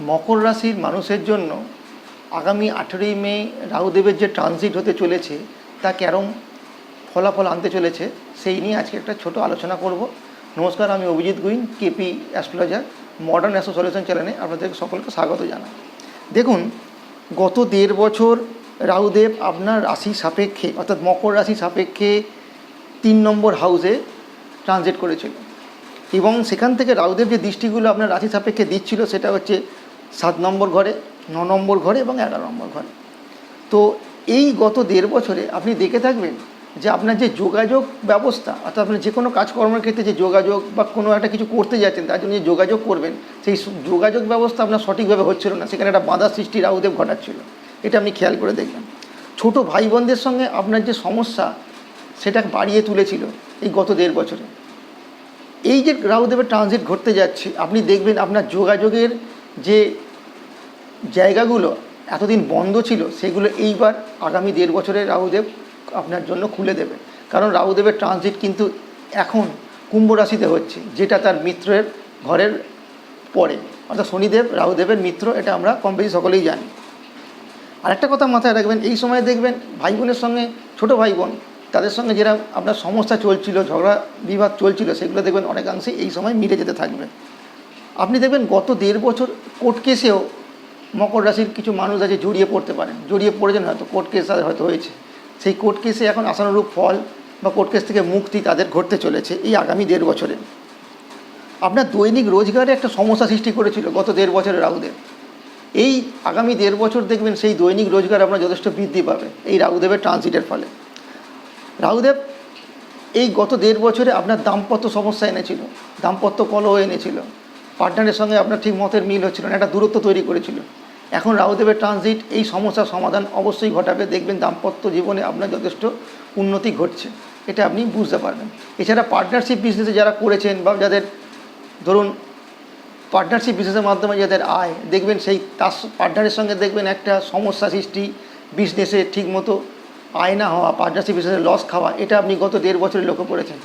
মকর রাশির মানুষের জন্য আগামী 18ই মে রাহুদেবের যে ট্রানজিট হতে চলেছে তা কেরম ফলাফল আনতে চলেছে সেই নিয়ে আজকে একটা ছোট আলোচনা করব। নমস্কার, আমি Abhijit Guin, KP astrologer, modern astro solution চ্যানেলে আপনাদের সকলকে স্বাগত জানাই। দেখুন, গত 1.5 বছর রাহুদেব আপনার রাশি সাপেক্ষে অর্থাৎ মকর রাশি সাপেক্ষে 3 নম্বর হাউসে ট্রানজিট করেছিল এবং সেখান থেকে রাহুদেব যে দৃষ্টিগুলো আপনার রাশি সাপেক্ষে দিচ্ছিল সেটা হচ্ছে 7 নম্বর ঘরে, 9 নম্বর ঘরে এবং 11 নম্বর ঘরে। তো এই গত 1.5 বছরে আপনি দেখে থাকবেন যে আপনার যে যোগাযোগ ব্যবস্থা অর্থাৎ আপনি যে কোনো কাজকর্মের ক্ষেত্রে যে যোগাযোগ বা কোনো একটা কিছু করতে যাচ্ছেন তার জন্য যে যোগাযোগ করবেন সেই যোগাযোগ ব্যবস্থা আপনার সঠিকভাবে হচ্ছিল না, সেখানে একটা বাধা সৃষ্টি রাহুদেব ঘটাচ্ছিল। এটা আপনি খেয়াল করে দেখবেন। ছোটো ভাই বোনদের সঙ্গে আপনার যে সমস্যা সেটা বাড়িয়ে তুলেছিল এই গত 1.5 বছরে। এই যে রাহুদেবের ট্রানজিট ঘটতে যাচ্ছে আপনি দেখবেন আপনার যোগাযোগের যে জায়গাগুলো এতদিন বন্ধ ছিল সেগুলো এইবার আগামী 1.5 বছরে রাহুদেব আপনার জন্য খুলে দেবে। কারণ রাহুদেবের ট্রানজিট কিন্তু এখন কুম্ভ রাশিতে হচ্ছে, যেটা তার মিত্রের ঘরের পরে, অর্থাৎ শনিদেব রাহুদেবের মিত্র, এটা আমরা কম বেশি সকলেই জানি। আরেকটা কথা মাথায় রাখবেন, এই সময় দেখবেন ভাই বোনের সঙ্গে, ছোটো ভাই বোন তাদের সঙ্গে যেটা আপনার সমস্যা চলছিল, ঝগড়া বিবাদ চলছিল, সেগুলো দেখবেন অনেকাংশেই এই সময় মিটে যেতে থাকবে। আপনি দেখবেন গত 1.5 বছর কোর্ট কেসেও মকর রাশির কিছু মানুষ আছে জড়িয়ে পড়তে পারেন, জড়িয়ে পড়েছেন, হয়তো কোর্ট কেস হয়তো হয়েছে। সেই কোর্ট কেসে এখন আশানুরূপ ফল বা কোর্ট কেস থেকে মুক্তি তাদের ঘটতে চলেছে এই আগামী 1.5 বছরে। আপনার দৈনিক রোজগারে একটা সমস্যা সৃষ্টি করেছিল গত 1.5 বছরের রাহুদেব। এই আগামী 1.5 বছর দেখবেন সেই দৈনিক রোজগার আপনার যথেষ্ট বৃদ্ধি পাবে এই রাহুদেবের ট্রানজিটের ফলে। রাহুদেব এই গত 1.5 বছরে আপনার দাম্পত্য সমস্যা এনেছিল, দাম্পত্য কলহ এনেছিল, পার্টনারের সঙ্গে আপনার ঠিক মতের মিল হচ্ছিল না, একটা দূরত্ব তৈরি করেছিল। এখন রাহুদেবের ট্রানজিট এই সমস্যার সমাধান অবশ্যই ঘটাবে। দেখবেন দাম্পত্য জীবনে আপনার যথেষ্ট উন্নতি ঘটছে, এটা আপনি বুঝতে পারবেন। এছাড়া পার্টনারশিপ বিজনেসে যারা করেছেন বা যাদের ধরুন পার্টনারশিপ বিজনেসের মাধ্যমে যাদের আয়, দেখবেন সেই তার পার্টনারের সঙ্গে দেখবেন একটা সমস্যা সৃষ্টি, বিজনেসে ঠিকমতো আয় না হওয়া, পার্টনারশিপ বিজনেসে লস খাওয়া, এটা আপনি গত 1.5 বছরে লক্ষ্য করেছেন।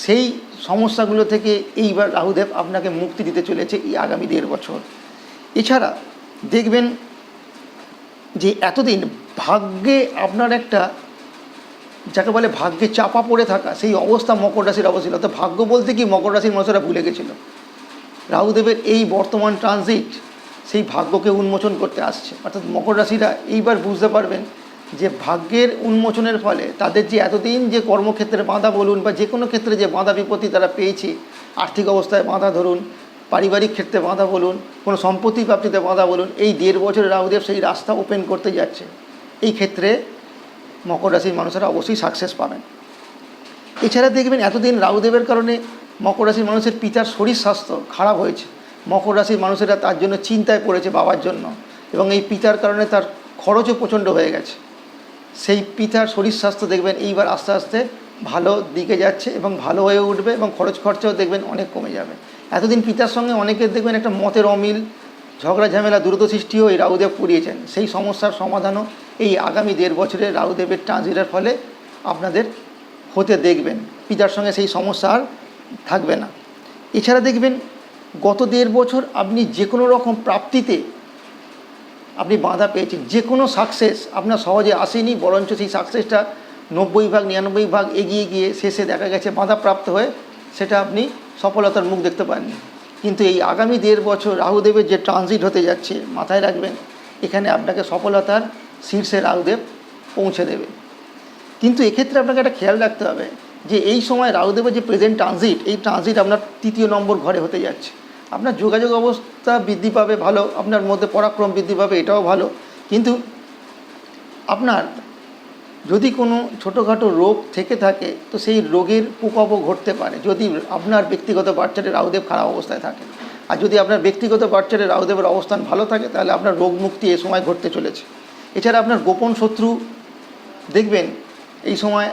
সেই সমস্যাগুলো থেকে এইবার রাহুদেব আপনাকে মুক্তি দিতে চলেছে এই আগামী 1.5 বছর। এছাড়া দেখবেন যে এতদিন ভাগ্যে আপনার একটা, যাকে বলে ভাগ্যে চাপা পড়ে থাকা, সেই অবস্থা মকর রাশির অবস্থা। অর্থাৎ ভাগ্য বলতে কি মকর রাশির মানুষেরা ভুলে গেছিল। রাহুদেবের এই বর্তমান ট্রানজিট সেই ভাগ্যকে উন্মোচন করতে আসছে। অর্থাৎ মকর রাশিরা এইবার বুঝতে পারবেন যে ভাগ্যের উন্মোচনের ফলে তাদের যে এতদিন যে কর্মক্ষেত্রে বাধা বলুন বা যে কোনো ক্ষেত্রে যে বাধা বিপত্তি তারা পেয়েছে, আর্থিক অবস্থায় বাধা ধরুন, পারিবারিক ক্ষেত্রে বাধা বলুন, কোনো সম্পত্তি প্রাপ্তিতে বাধা বলুন, এই 1.5 বছরে রাহুদেব সেই রাস্তা ওপেন করতে যাচ্ছে। এই ক্ষেত্রে মকর রাশির মানুষেরা অবশ্যই সাকসেস পাবেন। এছাড়া দেখবেন এতদিন রাহুদেবের কারণে মকর রাশির মানুষের পিতার শরীর স্বাস্থ্য খারাপ হয়েছে। মকর রাশির মানুষেরা তার জন্য চিন্তায় পড়েছে বাবার জন্য, এবং এই পিতার কারণে তার খরচও প্রচণ্ড হয়ে গেছে। সেই পিতার শরীর স্বাস্থ্য দেখবেন এইবার আস্তে আস্তে ভালো দিকে যাচ্ছে এবং ভালো হয়ে উঠবে, এবং খরচাও দেখবেন অনেক কমে যাবে। এতদিন পিতার সঙ্গে অনেকের দেখবেন একটা মতের অমিল, ঝগড়া ঝামেলা, দ্রুত সৃষ্টিও এই রাহুদেব পুড়িয়েছেন। সেই সমস্যার সমাধানও এই আগামী 1.5 বছরে রাহুদেবের ট্রানজিটের ফলে আপনাদের হতে দেখবেন। পিতার সঙ্গে সেই সমস্যা আর থাকবে না। এছাড়া দেখবেন গত 1.5 বছর আপনি যে কোনো রকম প্রাপ্তিতে আপনি বাধা পেয়েছেন, যে কোনো সাকসেস আপনার সহজে আসেনি, বরঞ্চ সেই সাকসেসটা 90 ভাগ 99 ভাগ এগিয়ে গিয়ে শেষে দেখা গেছে বাধাপ্রাপ্ত হয়ে সেটা আপনি সফলতার মুখ দেখতে পাননি। কিন্তু এই আগামী 1.5 বছর রাহুদেবের যে ট্রানজিট হতে যাচ্ছে, মাথায় রাখবেন এখানে আপনাকে সফলতার শীর্ষে রাহুদেব পৌঁছে দেবে। কিন্তু এক্ষেত্রে আপনাকে একটা খেয়াল রাখতে হবে যে এই সময় রাহুদেবের যে প্রেজেন্ট ট্রানজিট, এই ট্রানজিট আপনার 3য় নম্বর ঘরে হতে যাচ্ছে। আপনার যোগাযোগ অবস্থা বৃদ্ধি পাবে, ভালো, আপনার মধ্যে পরাক্রম বৃদ্ধি পাবে, এটাও ভালো। কিন্তু আপনার যদি কোনো ছোটোখাটো রোগ থেকে থাকে তো সেই রোগের প্রকোপও ঘটতে পারে যদি আপনার ব্যক্তিগত বাচ্চাদের রাহুদেব খারাপ অবস্থায় থাকে। আর যদি আপনার ব্যক্তিগত বাচ্চাদের রাহুদেবের অবস্থান ভালো থাকে তাহলে আপনার রোগ মুক্তি এ সময় ঘটতে চলেছে। এছাড়া আপনার গোপন শত্রু দেখবেন এই সময়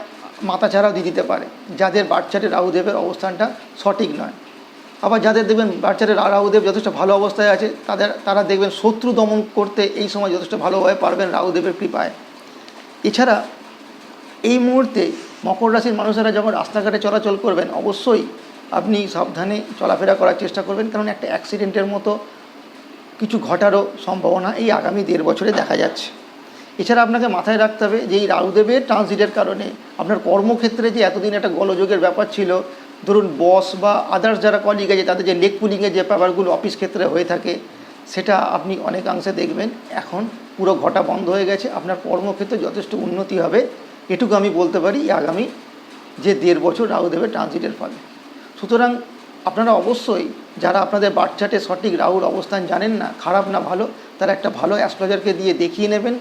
মাথাছাড়াও দিয়ে দিতে পারে, যাদের বাচ্চাদের রাহুদেবের অবস্থানটা সঠিক নয়। আবার যাদের দেখবেন বাচ্চাদের রাহুদেব যথেষ্ট ভালো অবস্থায় আছে তারা দেখবেন শত্রু দমন করতে এই সময় যথেষ্ট ভালোভাবে পারবেন রাহুদেবের কৃপায়। এছাড়া এই মুহূর্তে মকর রাশির মানুষেরা যখন রাস্তাঘাটে চলাচল করবেন অবশ্যই আপনি সাবধানে চলাফেরা করার চেষ্টা করবেন, কারণ একটা অ্যাক্সিডেন্টের মতো কিছু ঘটারও সম্ভাবনা এই আগামী 1.5 বছরে দেখা যাচ্ছে। এছাড়া আপনাকে মাথায় রাখতে হবে যে এই রাহুদেবের ট্রানজিটের কারণে আপনার কর্মক্ষেত্রে যে এতদিন একটা গোলযোগের ব্যাপার ছিল, ধরুন বস বা আদার্স যারা কলিগ আছে তাদের যে লেগ পুলিংয়ের যে ব্যাপারগুলো অফিস ক্ষেত্রে হয়ে থাকে, সেটা আপনি অনেকাংশে দেখবেন এখন পুরো ঘটা বন্ধ হয়ে গেছে। আপনার কর্মক্ষেত্রে যথেষ্ট উন্নতি হবে, এটুকু আমি বলতে পারি এই আগামী যে 1.5 বছর রাহুদেবের ট্রানজিটের ফলে। সুতরাং আপনারা অবশ্যই যারা আপনাদের বার্থ চার্টে সঠিক রাহুর অবস্থান জানেন না, খারাপ না ভালো, তারা একটা ভালো অ্যাস্ট্রোলজারকে দিয়ে দেখিয়ে নেবেন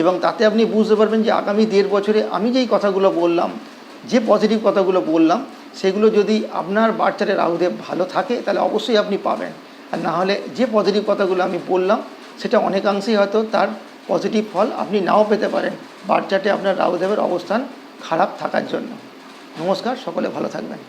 এবং তাতে আপনি বুঝতে পারবেন যে আগামী 1.5 বছরে আমি যেই কথাগুলো বললাম, যে পজিটিভ কথাগুলো বললাম, সেগুলো যদি আপনার বার্থ চার্টে রাহুদেব ভালো থাকে তাহলে অবশ্যই আপনি পাবেন। আর না হলে যে পজিটিভ কথাগুলো আমি বললাম সেটা অনেকাংশেই হয়তো তার পজিটিভ ফল আপনি নাও পেতে পারেন বার্থ চার্টে আপনার রাহুদেবের অবস্থান খারাপ থাকার জন্য। নমস্কার, সকলে ভালো থাকবেন।